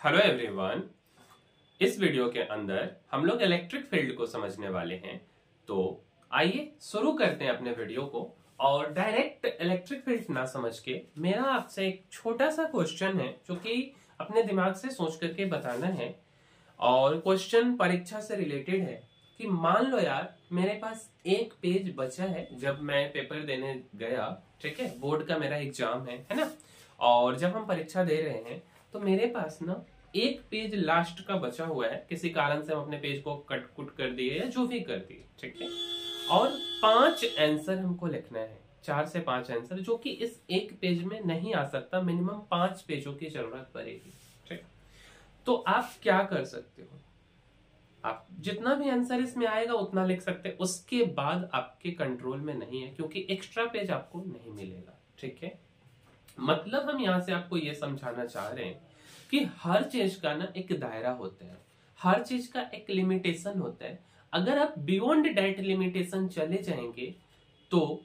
Hello everyone. इस video के अंदर हम लोग इलेक्ट्रिक फील्ड को समझने वाले हैं। तो आइए शुरू करते हैं अपने वीडियो को। और डायरेक्ट इलेक्ट्रिक फील्ड ना समझ के मेरा आपसे एक छोटा सा क्वेश्चन है जो कि अपने दिमाग से सोच करके बताना है। और क्वेश्चन परीक्षा से रिलेटेड है कि मान लो यार मेरे पास एक पेज बचा है जब मैं पेपर देने गया, ठीक है, बोर्ड का मेरा एग्जाम है ना। और जब हम परीक्षा दे रहे हैं तो मेरे पास ना एक पेज लास्ट का बचा हुआ है, किसी कारण से हम अपने पेज को कट कुट कर दिए या जो भी कर दिए, ठीक है। और 5 आंसर हमको लिखना है, 4 से 5 आंसर, जो कि इस एक पेज में नहीं आ सकता, मिनिमम 5 पेजों की जरूरत पड़ेगी, ठीक। तो आप क्या कर सकते हो, आप जितना भी आंसर इसमें आएगा उतना लिख सकते हैं, उसके बाद आपके कंट्रोल में नहीं है क्योंकि एक्स्ट्रा पेज आपको नहीं मिलेगा, ठीक है। मतलब हम यहां से आपको यह समझाना चाह रहे हैं कि हर चीज का ना एक दायरा होता है, हर चीज का एक लिमिटेशन होता है। अगर आप बियॉन्ड दैट लिमिटेशन चले जाएंगे तो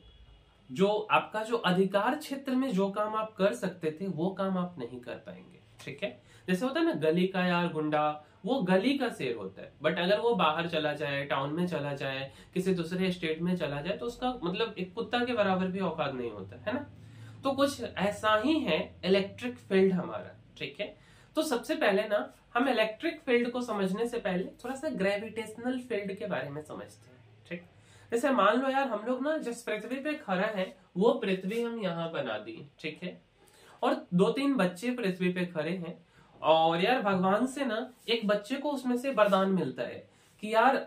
जो आपका जो अधिकार क्षेत्र में जो काम आप कर सकते थे वो काम आप नहीं कर पाएंगे, ठीक है। जैसे होता है ना गली का यार गुंडा, वो गली का शेर होता है, बट अगर वो बाहर चला जाए, टाउन में चला जाए, किसी दूसरे स्टेट में चला जाए तो उसका मतलब एक कुत्ता के बराबर भी औकात नहीं होता है ना। तो कुछ ऐसा ही है इलेक्ट्रिक फील्ड हमारा, ठीक है। तो सबसे पहले ना हम इलेक्ट्रिक फील्ड को समझने से पहले थोड़ा सा ग्रेविटेशनल फील्ड के बारे में समझते हैं, ठीक। जैसे मान लो यार हम लोग ना जिस पृथ्वी पे खड़ा है वो पृथ्वी हम यहाँ बना दी, ठीक है। और 2-3 बच्चे पृथ्वी पे खड़े हैं और यार भगवान से ना एक बच्चे को उसमें से वरदान मिलता है कि यार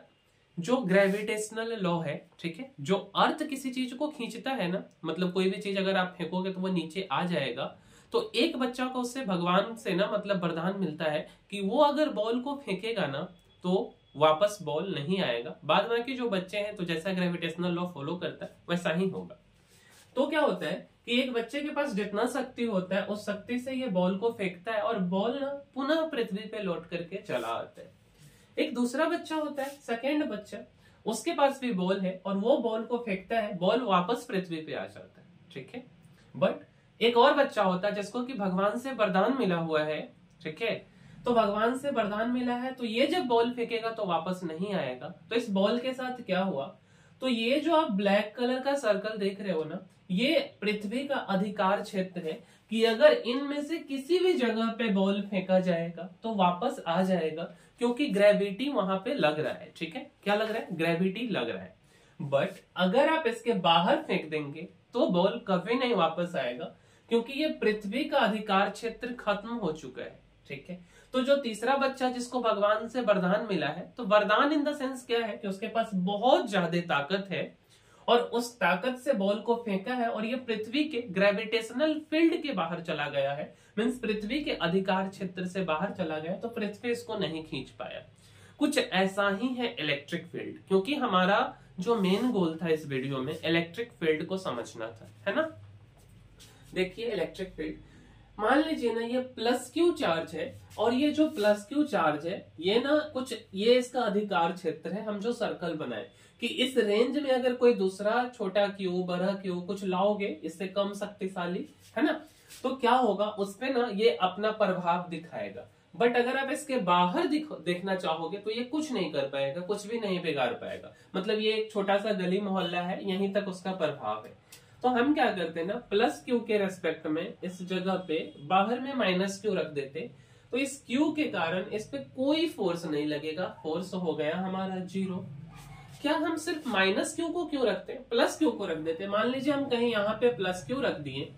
जो ग्रेविटेशनल लॉ है, ठीक है, जो अर्थ किसी चीज को खींचता है ना, मतलब कोई भी चीज अगर आप फेंकोगे तो वो नीचे आ जाएगा। तो एक बच्चा को उससे भगवान से ना मतलब वरदान मिलता है कि वो अगर बॉल को फेंकेगा ना तो वापस बॉल नहीं आएगा। बाद बाकी जो बच्चे हैं तो जैसा ग्रेविटेशनल लॉ फॉलो करता है वैसा ही होगा। तो क्या होता है कि एक बच्चे के पास जितना शक्ति होता है उस शक्ति से ये बॉल को फेंकता है और बॉल ना पुनः पृथ्वी पे लौट करके चला आता है। एक दूसरा बच्चा होता है, सेकेंड बच्चा, उसके पास भी बॉल है और वो बॉल को फेंकता है, बॉल वापस पृथ्वी पे आ जाता है, ठीक है। बट एक और बच्चा होता है जिसको कि भगवान से वरदान मिला हुआ है, ठीक है। तो भगवान से वरदान मिला है तो ये जब बॉल फेंकेगा तो वापस नहीं आएगा। तो इस बॉल के साथ क्या हुआ, तो ये जो आप ब्लैक कलर का सर्कल देख रहे हो ना, ये पृथ्वी का अधिकार क्षेत्र है कि अगर इनमें से किसी भी जगह पे बॉल फेंका जाएगा तो वापस आ जाएगा क्योंकि ग्रेविटी वहां पे लग रहा है, ठीक है। क्या लग रहा है? ग्रेविटी लग रहा है। बट अगर आप इसके बाहर फेंक देंगे तो बॉल कभी नहीं वापस आएगा क्योंकि ये पृथ्वी का अधिकार क्षेत्र खत्म हो चुका है, ठीक है। तो जो तीसरा बच्चा जिसको भगवान से वरदान मिला है, तो वरदान इन द सेंस क्या है कि उसके पास बहुत ज्यादा ताकत है और उस ताकत से बॉल को फेंका है और ये पृथ्वी के ग्रेविटेशनल फील्ड के बाहर चला गया है, मींस पृथ्वी के अधिकार क्षेत्र से बाहर चला गया, तो पृथ्वी इसको नहीं खींच पाया। कुछ ऐसा ही है इलेक्ट्रिक फील्ड, क्योंकि हमारा जो मेन गोल था इस वीडियो में इलेक्ट्रिक फील्ड को समझना था, है ना। देखिए इलेक्ट्रिक फील्ड, मान लीजिए ना ये प्लस क्यू चार्ज है और ये जो प्लस क्यू चार्ज है ये ना कुछ ये इसका अधिकार क्षेत्र है। हम जो सर्कल बनाए कि इस रेंज में अगर कोई दूसरा छोटा क्यू बड़ा क्यू कुछ लाओगे इससे कम शक्तिशाली, है ना, तो क्या होगा उसपे ना ये अपना प्रभाव दिखाएगा। बट अगर आप इसके बाहर देखना चाहोगे तो ये कुछ नहीं कर पाएगा, कुछ भी नहीं बिगाड़ पाएगा। मतलब ये एक छोटा सा गली मोहल्ला है, यहीं तक उसका प्रभाव है। तो हम क्या करते हैं ना, प्लस क्यू के रेस्पेक्ट में इस जगह पे बाहर में माइनस क्यू रख देते, तो इस क्यू के कारण इस पे कोई फोर्स नहीं लगेगा, फोर्स हो गया हमारा 0। क्या हम सिर्फ माइनस क्यू को क्यों रखते हैं, प्लस क्यू को रख देते। मान लीजिए हम कहीं यहाँ पे प्लस क्यू रख दिए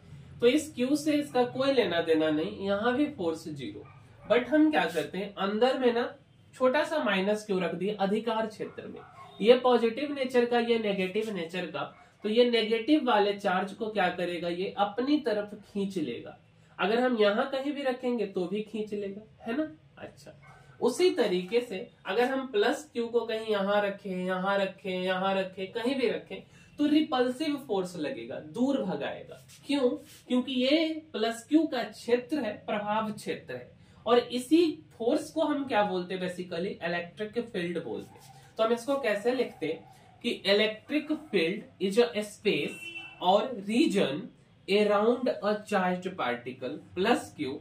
तो इस क्यू से इसका कोई लेना देना नहीं, यहाँ भी फोर्स 0। बट हम क्या करते हैं अंदर में ना छोटा सा माइनस क्यू रख दिए अधिकार क्षेत्र में, ये पॉजिटिव नेचर का ये नेगेटिव नेचर का, तो ये नेगेटिव वाले चार्ज को क्या करेगा, ये अपनी तरफ खींच लेगा। अगर हम यहाँ कहीं भी रखेंगे तो भी खींच लेगा, है ना। अच्छा, उसी तरीके से अगर हम प्लस क्यू को कहीं यहाँ रखें, यहाँ रखें, यहाँ रखें, कहीं भी रखें तो रिपल्सिव फोर्स लगेगा, दूर भगाएगा। क्यों? क्योंकि ये प्लस क्यू का क्षेत्र है, प्रभाव क्षेत्र है, और इसी फोर्स को हम क्या बोलते हैं, बेसिकली इलेक्ट्रिक फील्ड बोलते हैं। तो हम इसको कैसे लिखते हैं कि electric field is a space or region around a charged particle plus q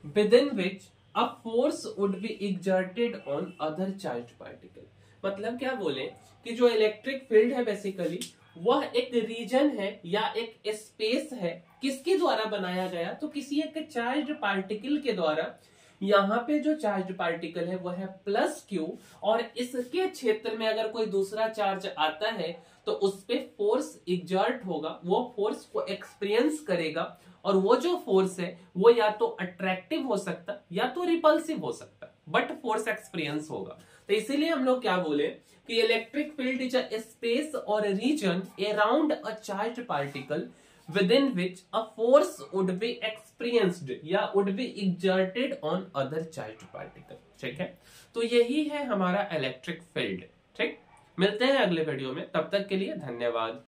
within which a force would be exerted on other charged particle. मतलब क्या बोले कि जो इलेक्ट्रिक फील्ड है बेसिकली वह एक रीजन है या एक स्पेस है, किसके द्वारा बनाया गया, तो किसी एक चार्ज्ड पार्टिकल के द्वारा। यहाँ पे जो चार्ज पार्टिकल है वो है प्लस क्यू, और इसके क्षेत्र में अगर कोई दूसरा चार्ज आता है तो उस पे फोर्स एग्जर्ट होगा, वो फोर्स को एक्सपीरियंस करेगा, और वो जो फोर्स है वो या तो अट्रैक्टिव हो सकता या तो रिपल्सिव हो सकता, बट फोर्स एक्सपीरियंस होगा। तो इसीलिए हम लोग क्या बोले कि electric field is a space or region around a charged particle within which a force would be experienced या would be exerted on other charged particle। ठीक है, तो यही है हमारा इलेक्ट्रिक फील्ड। ठीक, मिलते हैं अगले वीडियो में, तब तक के लिए धन्यवाद।